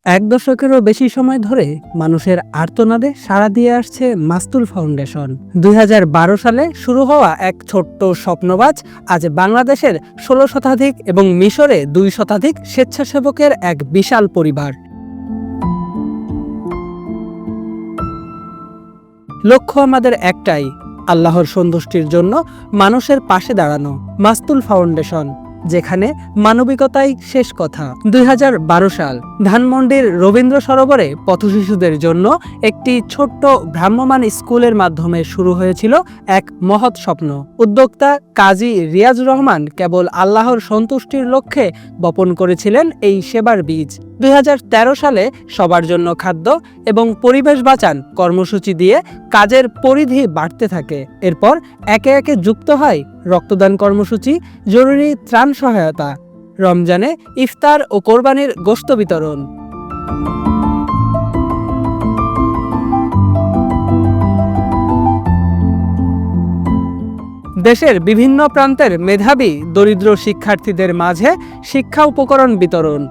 এক দশকেরও বেশি সময় ধরে মানুষের আর্তনাদে সাড়া দিয়ে আসছে মাস্তুল ফাউন্ডেশন। ২০১২ সালে শুরু হওয়া এক ছোট্ট স্বপ্নবাজ আজ বাংলাদেশের ১৬ শতাধিক এবং মিশরে ২ শতাধিক স্বেচ্ছাসেবকের এক বিশাল পরিবার। লক্ষ্য আমাদের একটাই, আল্লাহর সন্তুষ্টির জন্য মানুষের পাশে দাঁড়ানো। মাস্তুল ফাউন্ডেশন, যেখানে মানবিকতাই শেষ কথা। ২০১২ সাল ধানমন্ডির রবীন্দ্র সরোবরে পথশিশুদের জন্য একটি ছোট্ট ভ্রাম্যমাণ স্কুলের মাধ্যমে শুরু হয়েছিল এক মহৎ স্বপ্ন। উদ্যোক্তা কাজী রিয়াজুর রহমান কেবল আল্লাহর সন্তুষ্টির লক্ষ্যে বপন করেছিলেন এই সেবার বীজ। ২০১৩ সালে সবার জন্য খাদ্য এবং পরিবেশ বাঁচান কর্মসূচি দিয়ে কাজের পরিধি বাড়তে থাকে। এরপর একে একে যুক্ত হয় রক্তদান কর্মসূচি, জরুরি ত্রাণ সহায়তা, রমজানে ইফতার ও কোরবানির গোশত বিতরণ। দেশের বিভিন্ন প্রান্তের মেধাবী দরিদ্র শিক্ষার্থীদের মাঝে শিক্ষা উপকরণ বিতরণ।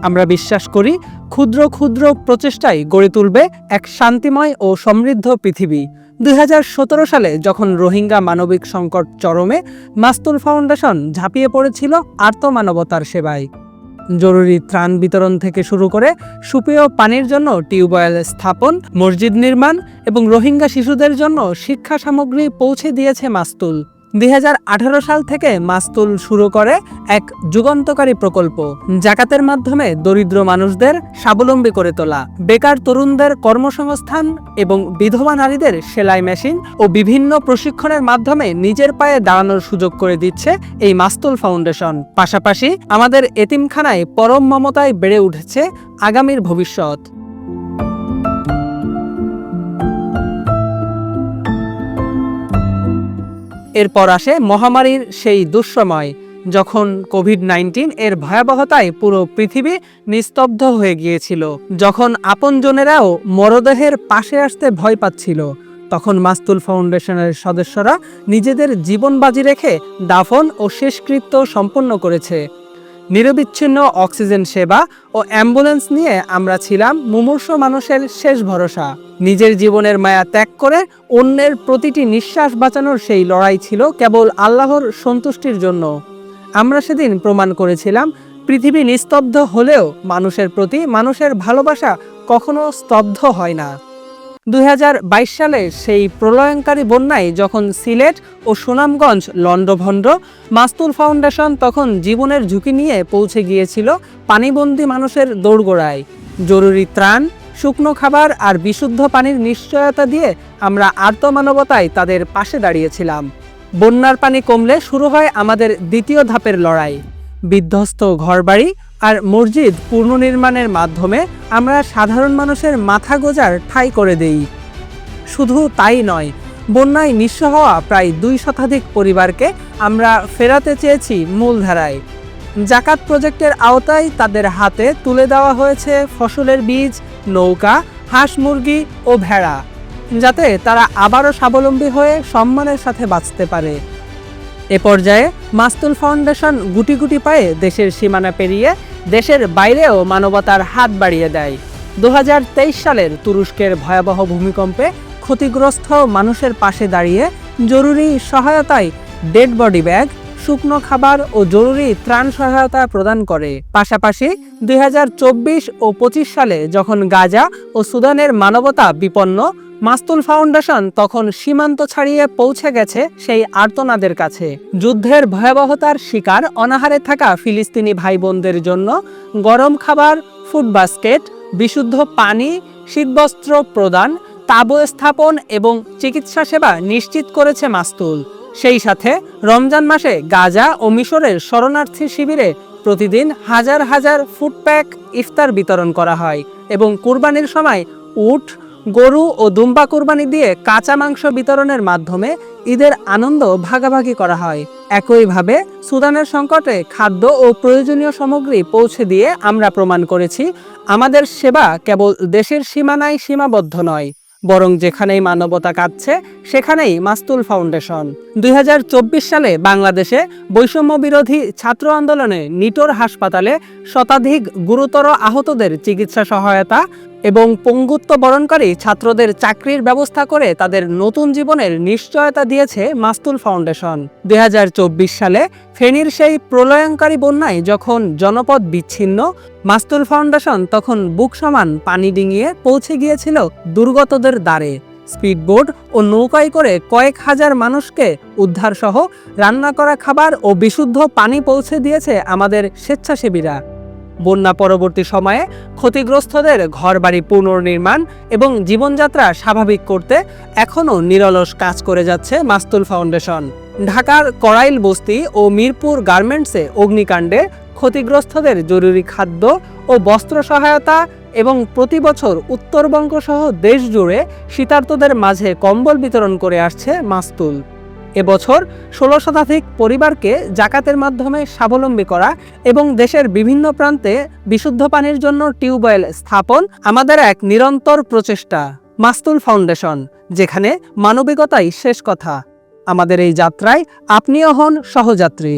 আমরা বিশ্বাস করি, ক্ষুদ্র ক্ষুদ্র প্রচেষ্টাই গড়ে তুলবে এক শান্তিময় ও সমৃদ্ধ পৃথিবী। ২০১৭ সালে যখন রোহিঙ্গা মানবিক সংকট চরমে, মাস্তুল ফাউন্ডেশন ঝাঁপিয়ে পড়েছিল আর্তমানবতার সেবায়। জরুরি ত্রাণ বিতরণ থেকে শুরু করে সুপেয় পানির জন্য টিউবওয়েল স্থাপন, মসজিদ নির্মাণ এবং রোহিঙ্গা শিশুদের জন্য শিক্ষা সামগ্রী পৌঁছে দিয়েছে মাস্তুল। ২০১৮ সাল থেকে মাস্তুল শুরু করে এক যুগান্তকারী প্রকল্প, জাকাতের মাধ্যমে দরিদ্র মানুষদের স্বাবলম্বী করে তোলা, বেকার তরুণদের কর্মসংস্থান এবং বিধবা নারীদের সেলাই মেশিন ও বিভিন্ন প্রশিক্ষণের মাধ্যমে নিজের পায়ে দাঁড়ানোর সুযোগ করে দিচ্ছে এই মাস্তুল ফাউন্ডেশন। পাশাপাশি আমাদের এতিমখানায় পরম মমতায় বেড়ে উঠেছে আগামীর ভবিষ্যৎ। এরপর আসে মহামারীর সেই দুঃসময়, যখন কোভিড-১৯ এর ভয়াবহতায় পুরো পৃথিবী নিস্তব্ধ হয়ে গিয়েছিল, যখন আপনজনেরাও মরদেহের পাশে আসতে ভয় পাচ্ছিল। তখন মাস্তুল ফাউন্ডেশনের সদস্যরা নিজেদের জীবন বাজি রেখে দাফন ও শেষকৃত্য সম্পন্ন করেছে। নিরবিচ্ছিন্ন অক্সিজেন সেবা ও অ্যাম্বুলেন্স নিয়ে আমরা ছিলাম মুমূর্ষ মানুষের শেষ ভরসা। নিজের জীবনের মায়া ত্যাগ করে অন্যের প্রতিটি নিঃশ্বাস বাঁচানোর সেই লড়াই ছিল কেবল আল্লাহর সন্তুষ্টির জন্য। আমরা সেদিন প্রমাণ করেছিলাম, পৃথিবী নিস্তব্ধ হলেও মানুষের প্রতি মানুষের ভালোবাসা কখনো স্তব্ধ হয় না। ২০২২ সালে সেই প্রলয়ঙ্কারী বন্যায় যখন সিলেট ও সুনামগঞ্জ লণ্ডভণ্ড, মাস্তুল ফাউন্ডেশন তখন জীবনের ঝুঁকি নিয়ে পৌঁছে গিয়েছিল পানিবন্দী মানুষের দোরগোড়ায়। জরুরি ত্রাণ, শুকনো খাবার আর বিশুদ্ধ পানির নিশ্চয়তা দিয়ে আমরা আর্তমানবতায় তাদের পাশে দাঁড়িয়েছিলাম। বন্যার পানি কমলে শুরু হয় আমাদের দ্বিতীয় ধাপের লড়াই। বিধ্বস্ত ঘরবাড়ি আর মসজিদ পুনর্নির্মাণের মাধ্যমে আমরা সাধারণ মানুষের মাথা গোঁজার ঠাঁই করে দেই। শুধু তাই নয়, বন্যায় নিঃস্ব হওয়া প্রায় ২ শতাধিক পরিবারকে আমরা ফেরাতে চেয়েছি মূলধারায়। জাকাত প্রজেক্টের আওতায় তাদের হাতে তুলে দেওয়া হয়েছে ফসলের বীজ, নৌকা, হাঁস মুরগি ও ভেড়া, যাতে তারা আবারও স্বাবলম্বী হয়ে সম্মানের সাথে বাঁচতে পারে। এ পর্যায়ে মাস্তুল ফাউন্ডেশন গুটি গুটি পায়ে দেশের সীমানা পেরিয়ে দেশের বাইরেও মানবতার হাত বাড়িয়ে দেয়। ২০২৩ সালের তুরস্কের ভয়াবহ ভূমিকম্পে ক্ষতিগ্রস্ত মানুষের পাশে দাঁড়িয়ে জরুরি সহায়তায় ডেড বডি ব্যাগ, শুকনো খাবার ও জরুরি ত্রাণ সহায়তা প্রদান করে। পাশাপাশি ২০২৪ ও ২৫ সালে যখন গাজা ও সুদানের মানবতা বিপন্ন, মাস্তুল ফাউন্ডেশন তখন সীমান্ত ছাড়িয়ে পৌঁছে গেছে সেই আর্তনাদের কাছে। যুদ্ধের ভয়াবহতার শিকার অনাহারে থাকা ফিলিস্তিনি ভাই বোনদের জন্য গরম খাবার, ফুড বাস্কেট, বিশুদ্ধ পানি, শীতবস্ত্র প্রদান, তাঁবু স্থাপন এবং চিকিৎসা সেবা নিশ্চিত করেছে মাস্তুল। সেই সাথে রমজান মাসে গাজা ও মিশরের শরণার্থী শিবিরে প্রতিদিন হাজার হাজার ফুড প্যাক ইফতার বিতরণ করা হয় এবং কুরবানির সময় উট, গরু ও দুম্বা কুরবানি দিয়ে কাঁচা মাংস বিতরণের মাধ্যমে ঈদের আনন্দ ভাগাভাগি করা হয়। একইভাবে সুদানের সংকটে খাদ্য ও প্রয়োজনীয় সামগ্রী পৌঁছে দিয়ে আমরা প্রমাণ করেছি, আমাদের সেবা কেবল দেশের সীমানায় সীমাবদ্ধ নয়, বরং যেখানেই মানবতা কাঁদছে সেখানেই মাস্তুল ফাউন্ডেশন। 2024 সালে বাংলাদেশে বৈষম্য বিরোধী ছাত্র আন্দোলনে নিটোর হাসপাতালে শতাধিক গুরুতর আহতদের চিকিৎসা সহায়তা এবং পঙ্গুত্ব বরণকারী ছাত্রদের চাকরির ব্যবস্থা করে তাদের নতুন জীবনের নিশ্চয়তা দিয়েছে মাস্তুল ফাউন্ডেশন। 2024 সালে ফেনীর সেই প্রলয়ঙ্কারী বন্যায় যখন জনপদ বিচ্ছিন্ন, মাস্তুল ফাউন্ডেশন তখন বুক সমান পানি ডিঙিয়ে পৌঁছে গিয়েছিল দুর্গতদের দ্বারে। স্পিডবোট ও নৌকায় করে কয়েক হাজার মানুষকে উদ্ধার সহ রান্না করা খাবার ও বিশুদ্ধ পানি পৌঁছে দিয়েছে আমাদের স্বেচ্ছাসেবীরা। বন্যা পরবর্তী সময়ে ক্ষতিগ্রস্তদের ঘরবাড়ি পুনর্নির্মাণ এবং জীবনযাত্রা স্বাভাবিক করতে এখনও নিরলস কাজ করে যাচ্ছে মাস্তুল ফাউন্ডেশন। ঢাকার কড়াইল বস্তি ও মিরপুর গার্মেন্টসে অগ্নিকাণ্ডে ক্ষতিগ্রস্তদের জরুরি খাদ্য ও বস্ত্র সহায়তা এবং প্রতি বছর উত্তরবঙ্গ সহ দেশ জুড়ে শীতার্তদের মাঝে কম্বল বিতরণ করে আসছে মাস্তুল। এবছর 16 শতাধিক পরিবারকে জাকাতের মাধ্যমে স্বাবলম্বী করা এবং দেশের বিভিন্ন প্রান্তে বিশুদ্ধ পানির জন্য টিউবওয়েল স্থাপন আমাদের এক নিরন্তর প্রচেষ্টা। মাস্তুল ফাউন্ডেশন, যেখানে মানবিকতাই শেষ কথা। আমাদের এই যাত্রায় আপনিও হন সহযাত্রী।